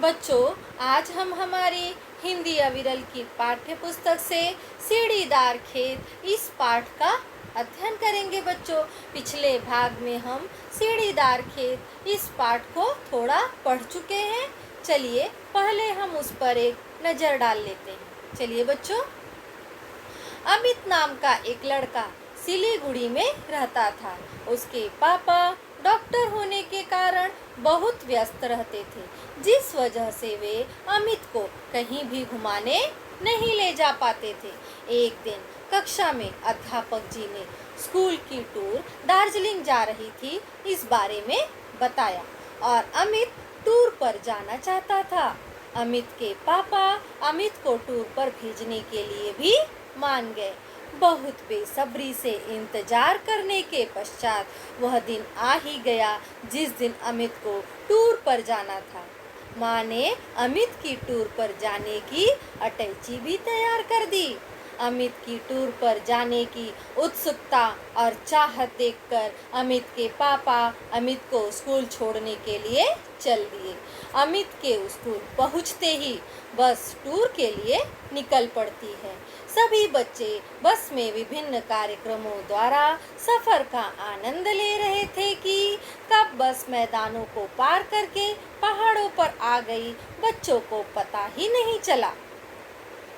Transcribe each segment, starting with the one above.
बच्चों, आज हम हमारी हिंदी अविरल की पाठ्य पुस्तक से सीढ़ीदार खेत इस पाठ का अध्ययन करेंगे। बच्चों, पिछले भाग में हम सीढ़ीदार खेत इस पाठ को थोड़ा पढ़ चुके हैं। चलिए पहले हम उस पर एक नज़र डाल लेते हैं। चलिए बच्चों, अमित नाम का एक लड़का सिलीगुड़ी में रहता था। उसके पापा डॉक्टर होने के कारण बहुत व्यस्त रहते थे, जिस वजह से वे अमित को कहीं भी घुमाने नहीं ले जा पाते थे। एक दिन कक्षा में अध्यापक जी ने स्कूल की टूर दार्जिलिंग जा रही थी इस बारे में बताया और अमित टूर पर जाना चाहता था। अमित के पापा अमित को टूर पर भेजने के लिए भी मान गए। बहुत बेसब्री से इंतजार करने के पश्चात वह दिन आ ही गया जिस दिन अमित को टूर पर जाना था। माँ ने अमित की टूर पर जाने की अटैची भी तैयार कर दी। अमित की टूर पर जाने की उत्सुकता और चाहत देखकर अमित के पापा अमित को स्कूल छोड़ने के लिए चल दिए। अमित के स्कूल पहुंचते ही बस टूर के लिए निकल पड़ती है। सभी बच्चे बस में विभिन्न कार्यक्रमों द्वारा सफर का आनंद ले रहे थे कि कब बस मैदानों को पार करके पहाड़ों पर आ गई, बच्चों को पता ही नहीं चला।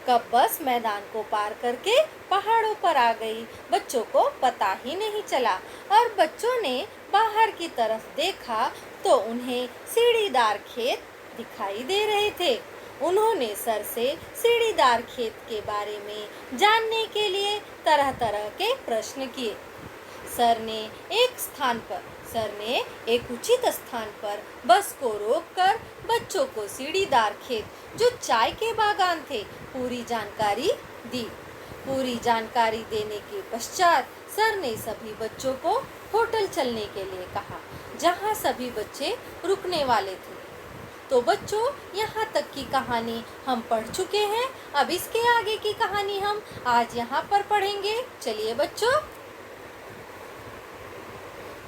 कब बस मैदान को पार करके पहाड़ों पर आ गई, बच्चों को पता ही नहीं चला और बच्चों ने बाहर की तरफ देखा तो उन्हें सीढ़ीदार खेत दिखाई दे रहे थे। उन्होंने सर से सीढ़ीदार खेत के बारे में जानने के लिए तरह तरह के प्रश्न किए। सर ने एक उचित स्थान पर बस को रोककर बच्चों को सीढ़ीदार खेत जो चाय के बागान थे पूरी जानकारी दी। पूरी जानकारी देने के पश्चात सर ने सभी बच्चों को होटल चलने के लिए कहा जहां सभी बच्चे रुकने वाले थे। तो बच्चों, यहाँ तक की कहानी हम पढ़ चुके हैं। अब इसके आगे की कहानी हम आज यहाँ पर पढ़ेंगे। चलिए बच्चों,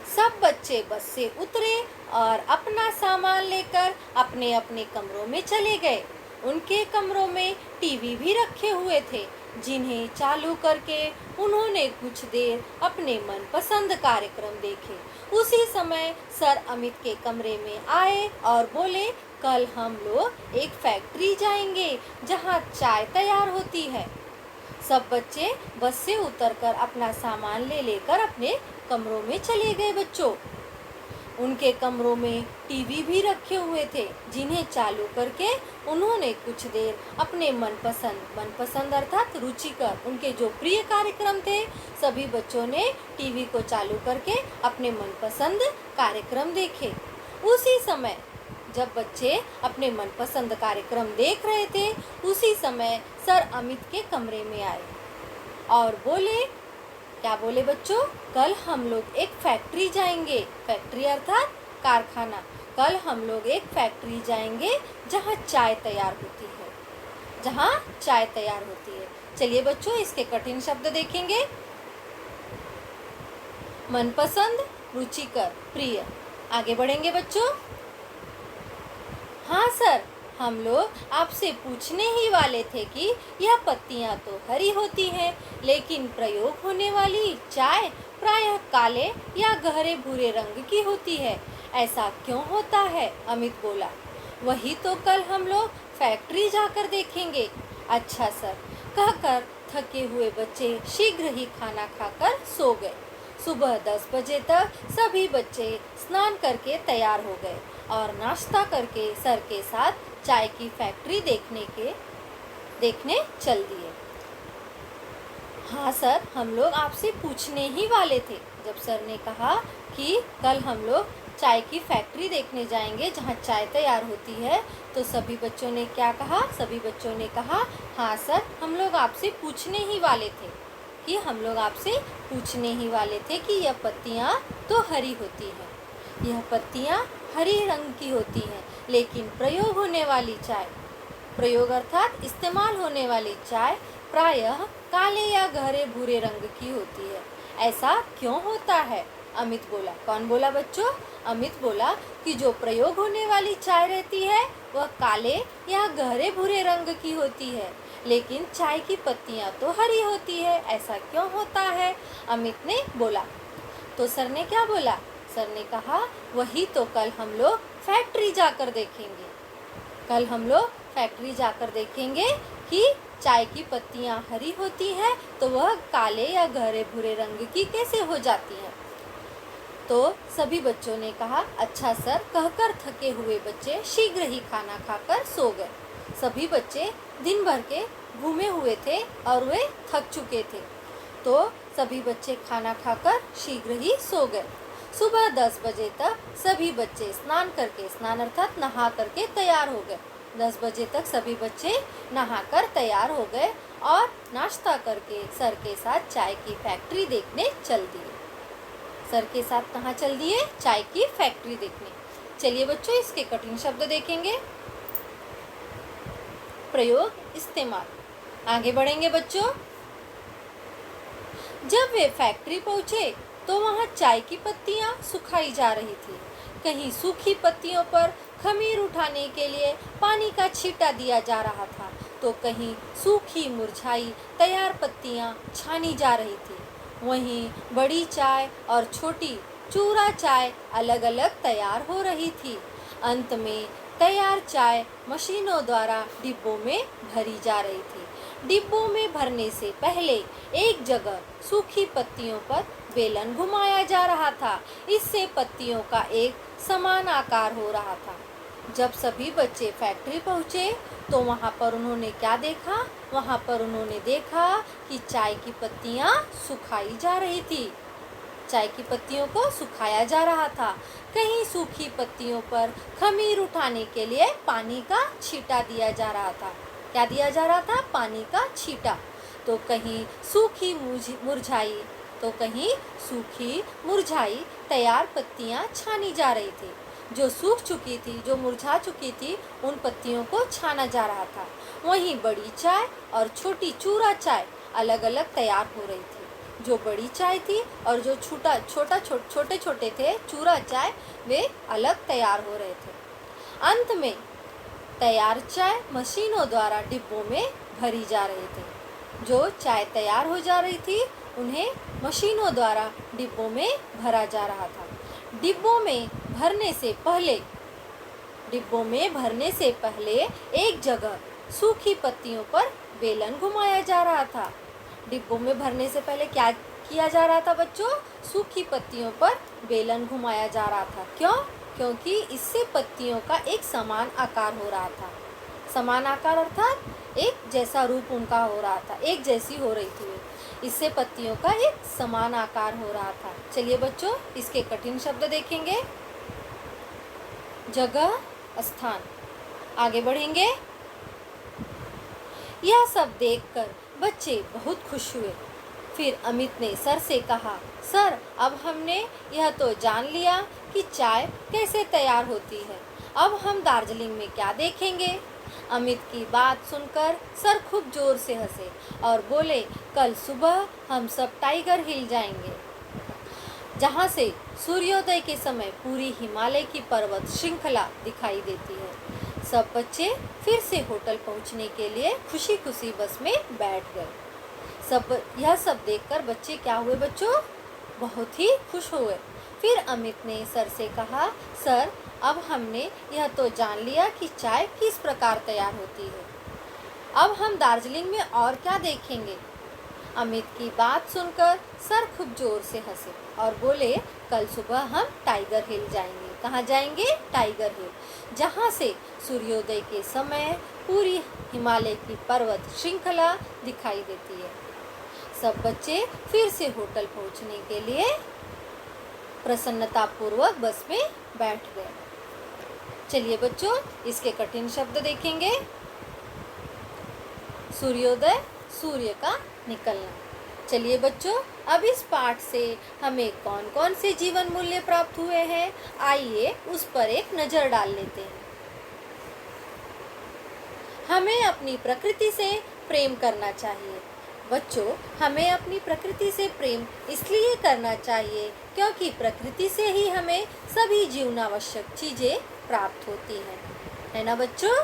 सब बच्चे बस से उतरे और अपना सामान लेकर अपने अपने कमरों में चले गए। उनके कमरों में टीवी भी रखे हुए थे, जिन्हें चालू करके उन्होंने कुछ देर अपने मनपसंद कार्यक्रम देखे। उसी समय सर अमित के कमरे में आए और बोले, कल हम लोग एक फैक्ट्री जाएंगे जहां चाय तैयार होती है। सब बच्चे बस से उतरकर अपना सामान लेकर अपने कमरों में चले गए। बच्चों, उनके कमरों में टीवी भी रखे हुए थे, जिन्हें चालू करके उन्होंने कुछ देर अपने मनपसंद अर्थात रुचिकर उनके जो प्रिय कार्यक्रम थे, सभी बच्चों ने टीवी को चालू करके अपने मनपसंद कार्यक्रम देखे। उसी समय जब बच्चे अपने मनपसंद कार्यक्रम देख रहे थे, उसी समय सर अमित के कमरे में आए और बोले, क्या बोले बच्चों? कल हम लोग एक फैक्ट्री जाएंगे। फैक्ट्री अर्थात कारखाना। कल हम लोग एक फैक्ट्री जाएंगे जहाँ चाय तैयार होती है, जहाँ चाय तैयार होती है। चलिए बच्चों, इसके कठिन शब्द देखेंगे। मनपसंद, रुचिकर, प्रिय। आगे बढ़ेंगे बच्चों। हाँ सर, हम लोग आपसे पूछने ही वाले थे कि यह पत्तियां तो हरी होती हैं, लेकिन प्रयोग होने वाली चाय प्रायः काले या गहरे भूरे रंग की होती है। ऐसा क्यों होता है? अमित बोला। वही तो कल हम लोग फैक्ट्री जाकर देखेंगे। अच्छा सर, कहकर थके हुए बच्चे शीघ्र ही खाना खाकर सो गए। सुबह 10 बजे तक सभी बच्चे स्नान करके तैयार हो गए और नाश्ता करके सर के साथ चाय की फैक्ट्री देखने चल दिए। हाँ सर, हम लोग आपसे पूछने ही वाले थे। जब सर ने कहा कि कल हम लोग चाय की फैक्ट्री देखने जाएंगे जहाँ चाय तैयार होती है, तो सभी बच्चों ने क्या कहा? सभी बच्चों ने कहा, हाँ सर, हम लोग आपसे पूछने ही वाले थे कि यह पत्तियाँ तो हरी होती हैं। यह पत्तियाँ हरी रंग की होती हैं, लेकिन प्रयोग अर्थात इस्तेमाल होने वाली चाय प्रायः काले या गहरे भूरे रंग की होती है। ऐसा क्यों होता है? अमित बोला। कौन बोला बच्चों? अमित बोला कि जो प्रयोग होने वाली चाय रहती है वह काले या गहरे भूरे रंग की होती है, लेकिन चाय की पत्तियां तो हरी होती है, ऐसा क्यों होता है? अमित ने बोला। तो सर ने क्या बोला? सर ने कहा वही तो कल हम लोग फैक्ट्री जाकर देखेंगे। कल हम लोग फैक्ट्री जाकर देखेंगे कि चाय की पत्तियां हरी होती हैं तो वह काले या गहरे भूरे रंग की कैसे हो जाती हैं। तो सभी बच्चों ने कहा अच्छा सर। कहकर थके हुए बच्चे शीघ्र ही खाना खाकर सो गए। सभी बच्चे दिन भर के घूमे हुए थे और वे थक चुके थे, तो सभी बच्चे खाना खाकर शीघ्र ही सो गए। सुबह 10 बजे तक सभी बच्चे स्नान करके, स्नान अर्थात नहा करके तैयार हो गए। 10 बजे तक सभी बच्चे नहाकर तैयार हो गए और नाश्ता करके सर के साथ चाय की फैक्ट्री देखने चल दिए। सर के साथ कहाँ चल दिए? चाय की फैक्ट्री देखने। चलिए बच्चों, इसके कठिन शब्द देखेंगे। प्रयोग, इस्तेमाल। आगे बढ़ेंगे बच्चों। जब वे फैक्ट्री पहुंचे तो वहां चाय की पत्तियां सुखाई जा रही थी। कहीं सूखी पत्तियों पर खमीर उठाने के लिए पानी का छींटा दिया जा रहा था, तो कहीं सूखी मुरझाई तैयार पत्तियां छानी जा रही थी। वहीं बड़ी चाय और छोटी चूरा चाय अलग अलग तैयार हो रही थी। अंत में तैयार चाय मशीनों द्वारा डिब्बों में भरी जा रही थी। डिब्बों में भरने से पहले एक जगह सूखी पत्तियों पर बेलन घुमाया जा रहा था। इससे पत्तियों का एक समान आकार हो रहा था। जब सभी बच्चे फैक्ट्री पहुंचे तो वहां पर उन्होंने क्या देखा? वहां पर उन्होंने देखा कि चाय की पत्तियां सुखाई जा रही थी। चाय की पत्तियों को सुखाया जा रहा था। कहीं सूखी पत्तियों पर खमीर उठाने के लिए पानी का छींटा दिया जा रहा था। क्या दिया जा रहा था? पानी का छींटा। तो कहीं सूखी मुरझाई तैयार पत्तियां छानी जा रही थी। जो सूख चुकी थी, जो मुरझा चुकी थी, उन पत्तियों को छाना जा रहा था। वहीं बड़ी चाय और छोटी चूरा चाय अलग अलग तैयार हो रही थी। जो बड़ी चाय थी और जो छोटे छोटे थे चूरा चाय, वे अलग तैयार हो रहे थे। अंत में तैयार चाय मशीनों द्वारा डिब्बों में भरी जा रही थी। जो चाय तैयार हो जा रही थी उन्हें मशीनों द्वारा डिब्बों में भरा जा रहा था। डिब्बों में भरने से पहले एक जगह सूखी पत्तियों पर बेलन घुमाया जा रहा था। डिब्बों में भरने से पहले क्या किया जा रहा था बच्चों? सूखी पत्तियों पर बेलन घुमाया जा रहा था। क्यों? क्योंकि इससे पत्तियों का एक समान आकार हो रहा था। समान आकार अर्थात एक जैसा रूप उनका हो रहा था, एक जैसी हो रही थी। इससे पत्तियों का एक समान आकार हो रहा था। चलिए बच्चों, इसके कठिन शब्द देखेंगे। जगह, स्थान। आगे बढ़ेंगे। यह सब देखकर बच्चे बहुत खुश हुए। फिर अमित ने सर से कहा, सर अब हमने यह तो जान लिया कि चाय कैसे तैयार होती है। अब हम दार्जिलिंग में क्या देखेंगे? अमित की बात सुनकर सर खूब जोर से हंसे और बोले, कल सुबह हम सब टाइगर हिल जाएंगे, जहाँ से सूर्योदय के समय पूरी हिमालय की पर्वत श्रृंखला दिखाई देती है। सब बच्चे फिर से होटल पहुँचने के लिए खुशी खुशी बस में बैठ गए। यह सब देखकर बच्चे क्या हुए बच्चों? बहुत ही खुश हुए। फिर अमित ने सर से कहा, सर अब हमने यह तो जान लिया कि चाय किस प्रकार तैयार होती है। अब हम दार्जिलिंग में और क्या देखेंगे? अमित की बात सुनकर सर खूब जोर से हंसे और बोले, कल सुबह हम टाइगर हिल जाएंगे। कहाँ जाएंगे? टाइगर हिल, जहाँ से सूर्योदय के समय पूरी हिमालय की पर्वत श्रृंखला दिखाई देती है। सब बच्चे फिर से होटल पहुँचने के लिए प्रसन्नतापूर्वक बस में बैठ गए। चलिए बच्चों, इसके कठिन शब्द देखेंगे। सूर्योदय, सूर्य का निकलना। चलिए बच्चों, अब इस पाठ से हमें कौन कौन से जीवन मूल्य प्राप्त हुए हैं, आइए उस पर एक नज़र डाल लेते हैं। हमें अपनी प्रकृति से प्रेम करना चाहिए। बच्चों, हमें अपनी प्रकृति से प्रेम इसलिए करना चाहिए क्योंकि प्रकृति से ही हमें सभी जीवनावश्यक चीज़ें प्राप्त होती हैं, है ना बच्चों।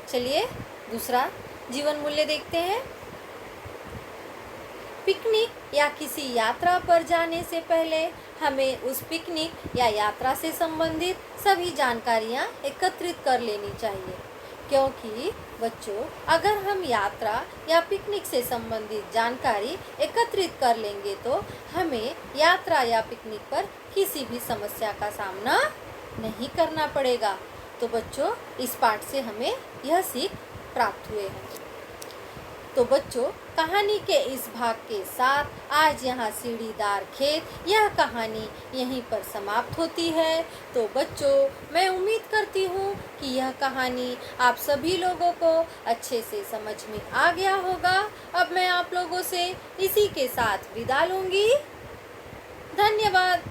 चलिए दूसरा जीवन मूल्य देखते हैं। पिकनिक या किसी यात्रा पर जाने से पहले हमें उस पिकनिक या यात्रा से संबंधित सभी जानकारियाँ एकत्रित कर लेनी चाहिए, क्योंकि बच्चों अगर हम यात्रा या पिकनिक से संबंधित जानकारी एकत्रित कर लेंगे तो हमें यात्रा या पिकनिक पर किसी भी समस्या का सामना नहीं करना पड़ेगा। तो बच्चों इस पाठ से हमें यह सीख प्राप्त हुए हैं। तो बच्चों कहानी के इस भाग के साथ आज यहाँ सीढ़ीदार खेत यह कहानी यहीं पर समाप्त होती है। तो बच्चों मैं उम्मीद करती हूँ कि यह कहानी आप सभी लोगों को अच्छे से समझ में आ गया होगा। अब मैं आप लोगों से इसी के साथ विदा लूँगी। धन्यवाद।